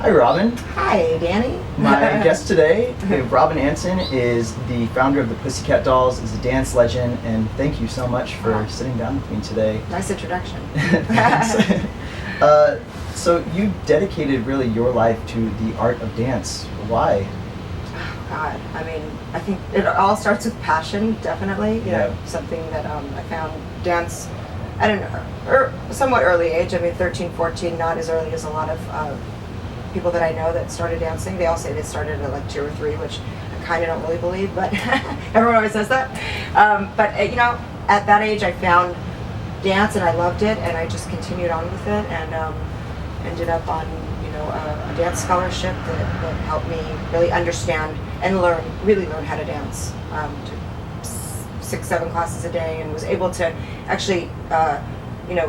Hi, Robin. Hi, Danny. My guest today, Robin Antin, is the founder of the Pussycat Dolls, is a dance legend, and thank you so much for sitting down with me today. Nice introduction. Thanks. So you dedicated really your life to the art of dance. Why? Oh, God. I mean, I think it all starts with passion, definitely. You know, something that I found dance at a somewhat early age. I mean, 13, 14, not as early as a lot of people that I know that started dancing. They all say they started at like 2 or 3, which I kind of don't really believe, but everyone always says that. But you know, at that age I found dance and I loved it, and I just continued on with it, and ended up on a dance scholarship that helped me really understand and really learn how to dance. Took 6, 7 classes a day, and was able to actually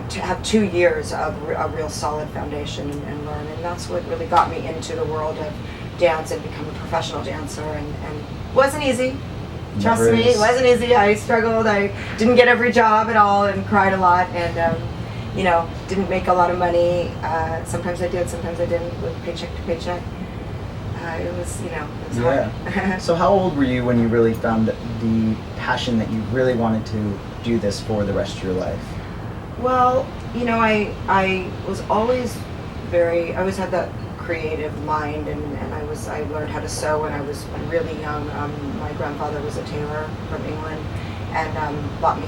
to have 2 years of a real solid foundation and learn, and that's what really got me into the world of dance and become a professional dancer, and it wasn't easy. Trust me, it wasn't easy. I struggled. I didn't get every job at all and cried a lot, and didn't make a lot of money. Sometimes I did, sometimes I didn't, with paycheck to paycheck. It was hard. So how old were you when you really found the passion that you really wanted to do this for the rest of your life? Well, I was always I always had that creative mind, and I learned how to sew when I was really young. My grandfather was a tailor from England, and bought me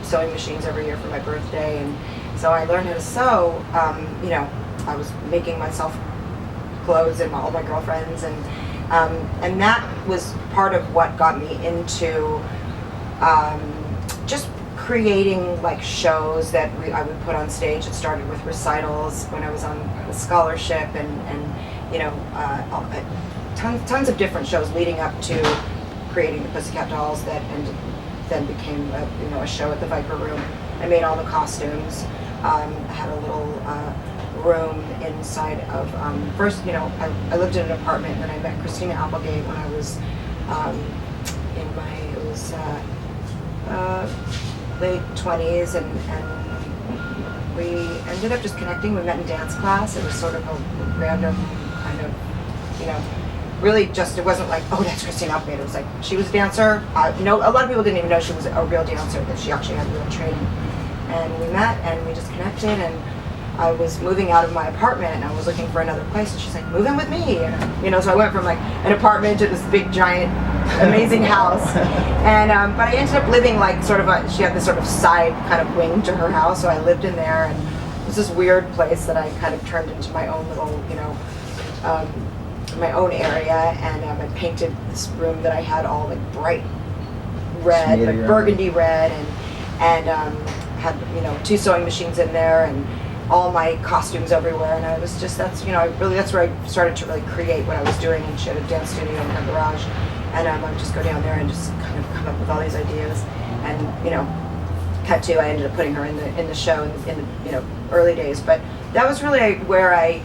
sewing machines every year for my birthday, and so I learned how to sew. I was making myself clothes and all my girlfriends, and that was part of what got me into just creating like shows that I would put on stage. It started with recitals when I was on a scholarship, and tons of different shows leading up to creating the Pussycat Dolls that then became a show at the Viper Room. I made all the costumes. Had a little room inside of first I lived in an apartment, and then I met Christina Applegate when I was in my late 20s, and we ended up just connecting. We met in dance class. It was sort of a random kind of, really just, it wasn't like, oh, that's Christina Applegate. It was like, she was a dancer. A lot of people didn't even know she was a real dancer, that she actually had real training. And we met, and we just connected, and I was moving out of my apartment, and I was looking for another place, and she's like, move in with me, and so I went from like an apartment to this big, giant, amazing house, and but I ended up living like she had this sort of side kind of wing to her house, so I lived in there, and it was this weird place that I kind of turned into my own little, my own area, and I painted this room that I had all like bright red, like burgundy red, and had 2 sewing machines in there, and all my costumes everywhere, and I was just, that's where I started to really create what I was doing. And she had a dance studio in her garage, and I would just go down there and just kind of come up with all these ideas, and cut to, I ended up putting her in the show in the early days. But that was really where I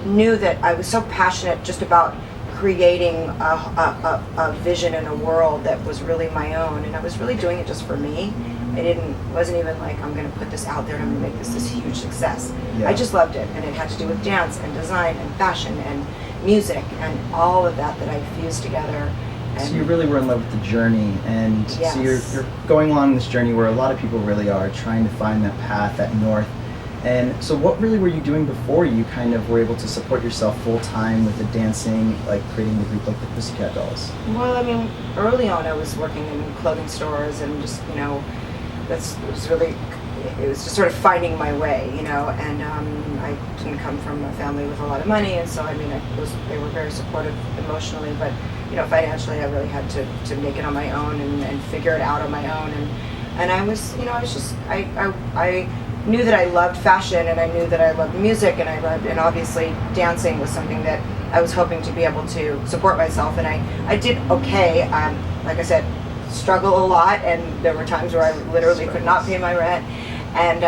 knew that I was so passionate just about creating a vision in a world that was really my own, and I was really doing it just for me. Wasn't even like, I'm going to put this out there and I'm going to make this huge success. Yeah. I just loved it, and it had to do with dance and design and fashion and music and all of that I fused together. And so you really were in love with the journey, and yes. So you're going along this journey where a lot of people really are trying to find that path, that north. And so what really were you doing before you kind of were able to support yourself full time with the dancing, like creating the group like the Pussycat Dolls? Well, I mean, early on I was working in clothing stores, and just, it was just sort of finding my way, and I didn't come from a family with a lot of money, and so I mean, they were very supportive emotionally, but financially I really had to make it on my own and figure it out on my own, and I was, I knew that I loved fashion, and I knew that I loved music, and obviously dancing was something that I was hoping to be able to support myself, and I did okay. Like I said, struggle a lot, and there were times where I literally could not pay my rent, and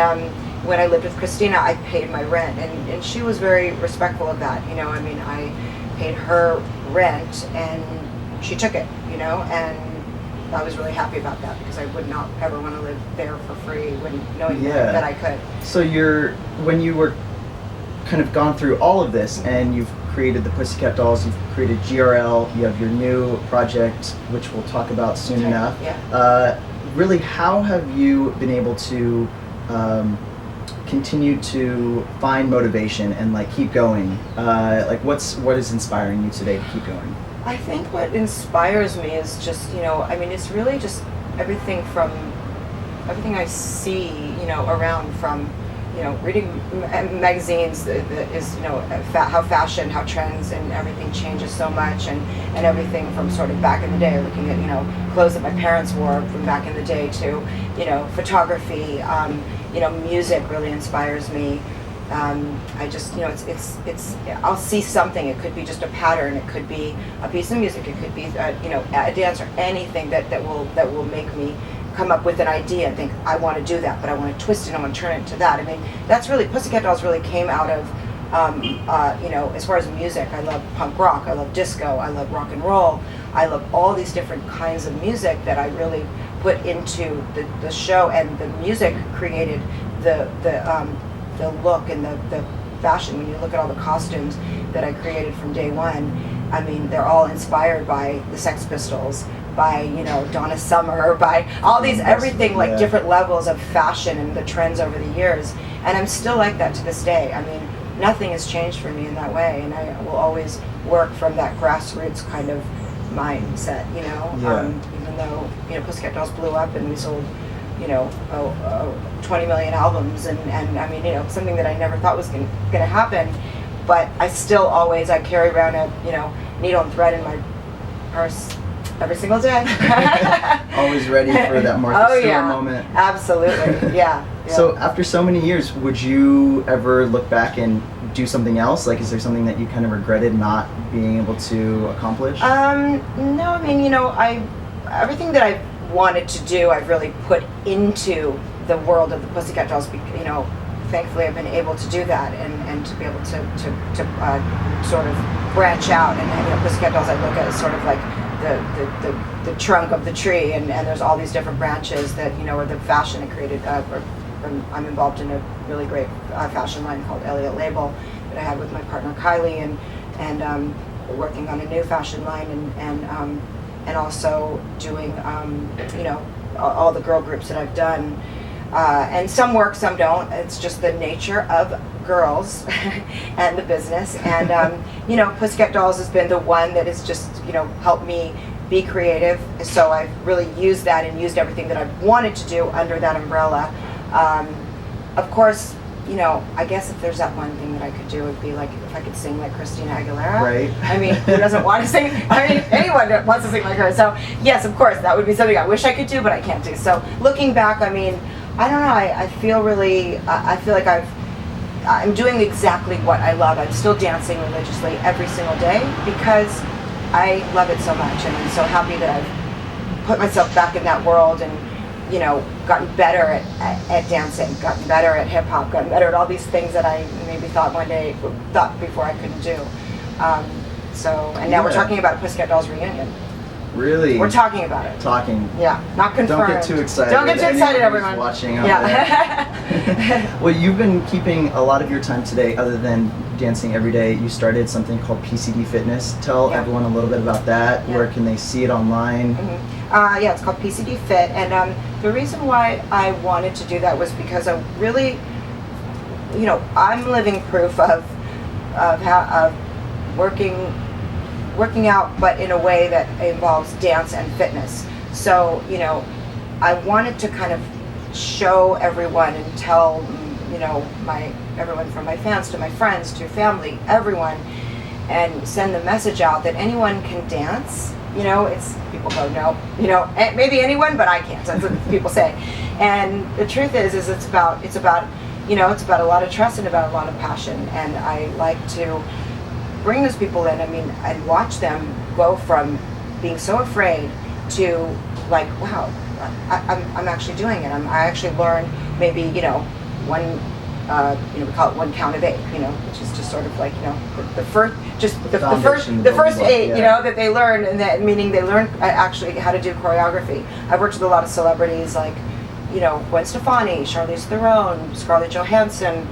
when I lived with Christina, I paid my rent, and she was very respectful of that. I paid her rent, and she took it, and I was really happy about that, because I would not ever want to live there for free, knowing that I could. So when you were kind of gone through all of this, and you've created the Pussycat Dolls, you've created GRL, you have your new project, which we'll talk about soon enough. Yeah. Really, how have you been able to continue to find motivation and like keep going? Like what is inspiring you today to keep going? I think what inspires me is just, I mean, it's really just everything I see, around from, reading magazines is, how fashion, how trends and everything changes so much, and everything from sort of back in the day, looking at, clothes that my parents wore from back in the day to, photography, music really inspires me. I just, it's I'll see something. It could be just a pattern. It could be a piece of music. It could be, a dance or anything that will make me come up with an idea and think, I want to do that, but I want to twist it, I want to turn it into that. I mean, that's really, Pussycat Dolls really came out of, as far as music, I love punk rock, I love disco, I love rock and roll, I love all these different kinds of music that I really put into the show, and the music created the look and the fashion. When you look at all the costumes that I created from day one, I mean, they're all inspired by the Sex Pistols, by Donna Summer, by all these everything, like different levels of fashion and the trends over the years. And I'm still like that to this day. I mean, nothing has changed for me in that way, and I will always work from that grassroots kind of mindset. Even though Pussycat Dolls blew up and we sold 20 million albums, and I mean, something that I never thought was going to happen, but I still always, I carry around a needle and thread in my purse every single day. Always ready for that Martha Stewart moment. Absolutely, yeah. So after so many years, would you ever look back and do something else? Like, is there something that you kind of regretted not being able to accomplish? No, I mean, everything that I wanted to do, I've really put into the world of the Pussycat Dolls. Thankfully I've been able to do that, and to be able to sort of branch out. And Pussycat Dolls I look at as sort of like the trunk of the tree, and there's all these different branches that are the fashion I created. I'm involved in a really great fashion line called Elliott Label that I had with my partner Kylie, and working on a new fashion line, and also doing all the girl groups that I've done. And some work, some don't. It's just the nature of girls and the business. And Pussycat Dolls has been the one that has just helped me be creative. So I've really used that and used everything that I've wanted to do under that umbrella. Of course, I guess if there's that one thing that I could do, it would be like if I could sing like Christina Aguilera. Right. I mean, who doesn't want to sing? I mean, anyone that wants to sing like her. So yes, of course, that would be something I wish I could do, but I can't do. So looking back, I mean, I don't know. I feel really. I feel like I'm doing exactly what I love. I'm still dancing religiously every single day because I love it so much, and I'm so happy that I've put myself back in that world and gotten better at dancing, gotten better at hip hop, gotten better at all these things that I maybe thought before I couldn't do. And now we're talking about Pussycat Dolls reunion. Really? We're talking about it. Yeah, not confirmed. Don't get too excited. Don't get too excited, everyone. Watching out there. Well, you've been keeping a lot of your time today, other than dancing every day. You started something called PCB Fitness. Tell everyone a little bit about that. Where can they see it online? Mm-hmm. It's called PCB Fit, and the reason why I wanted to do that was because I really, I'm living proof of working out, but in a way that involves dance and fitness. So, I wanted to kind of show everyone and tell, everyone from my fans to my friends to family, everyone, and send the message out that anyone can dance. People go, no, maybe anyone, but I can't. That's what people say. And the truth is it's about a lot of trust and about a lot of passion. And I like to bring those people in, and watch them go from being so afraid to like, wow, I'm actually doing it. I actually learn maybe, one, we call it one count of 8, which is just sort of like, the first 8, that they learn, and that meaning they learn actually how to do choreography. I've worked with a lot of celebrities like, Gwen Stefani, Charlize Theron, Scarlett Johansson,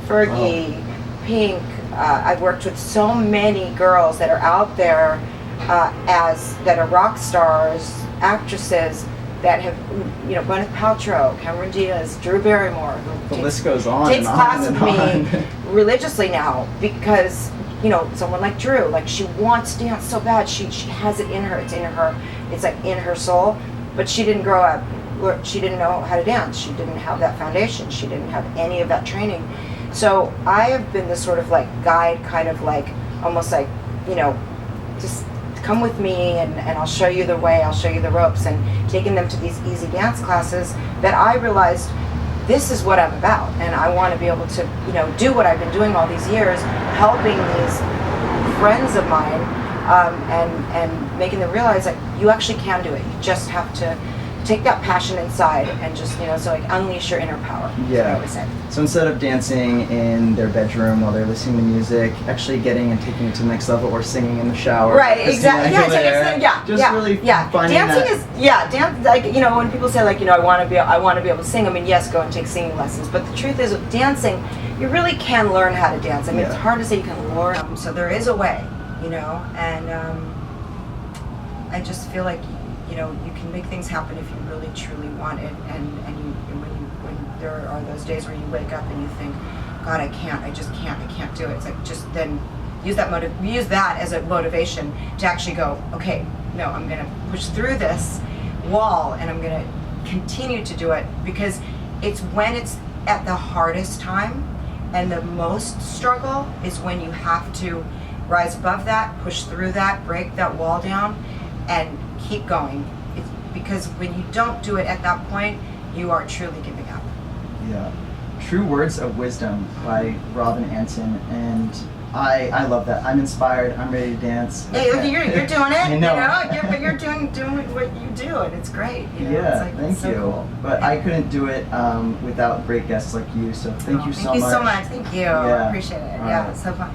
Fergie. Wow. Pink. I've worked with so many girls that are out there that are rock stars, actresses that have, Gwyneth Paltrow, Cameron Diaz, Drew Barrymore. The list goes on. Takes and class on with and me on. religiously now because someone like Drew, like she wants to dance so bad. She has it in her. It's in her. It's like in her soul. But she didn't grow up. She didn't know how to dance. She didn't have that foundation. She didn't have any of that training. So I have been this sort of like guide, kind of like almost like just come with me and I'll show you the way, I'll show you the ropes, and taking them to these easy dance classes that I realized this is what I'm about, and I want to be able to do what I've been doing all these years, helping these friends of mine and making them realize that you actually can do it. You just have to take that passion inside and just so like unleash your inner power. Yeah. I always say. So instead of dancing in their bedroom while they're listening to music, actually getting and taking it to the next level, or singing in the shower. Right, exactly. Really finding dancing that. Dance like when people say like I want to be able to sing. I mean, yes, go and take singing lessons. But the truth is, with dancing, you really can learn how to dance. I mean, it's hard to say you can learn. So there is a way, and I just feel like you can make things happen if you really truly want it, and when there are those days where you wake up and you think, God, I can't do it. It's like, just then use that as a motivation to actually go, okay, no, I'm gonna push through this wall and I'm gonna continue to do it, because it's when it's at the hardest time and the most struggle is when you have to rise above that, push through that, break that wall down, and keep going. It's because when you don't do it at that point, you are truly giving up. Yeah. True Words of Wisdom by Robin Antin, and I love that. I'm inspired. I'm ready to dance. Hey, you're doing it. I know. You're doing what you do, and it's great. Yeah, it's thank so you. Cool. But I couldn't do it without great guests like you. So thank you so much. Thank you so much. Thank you. Yeah. Appreciate it. All Yeah, right. it's so fun.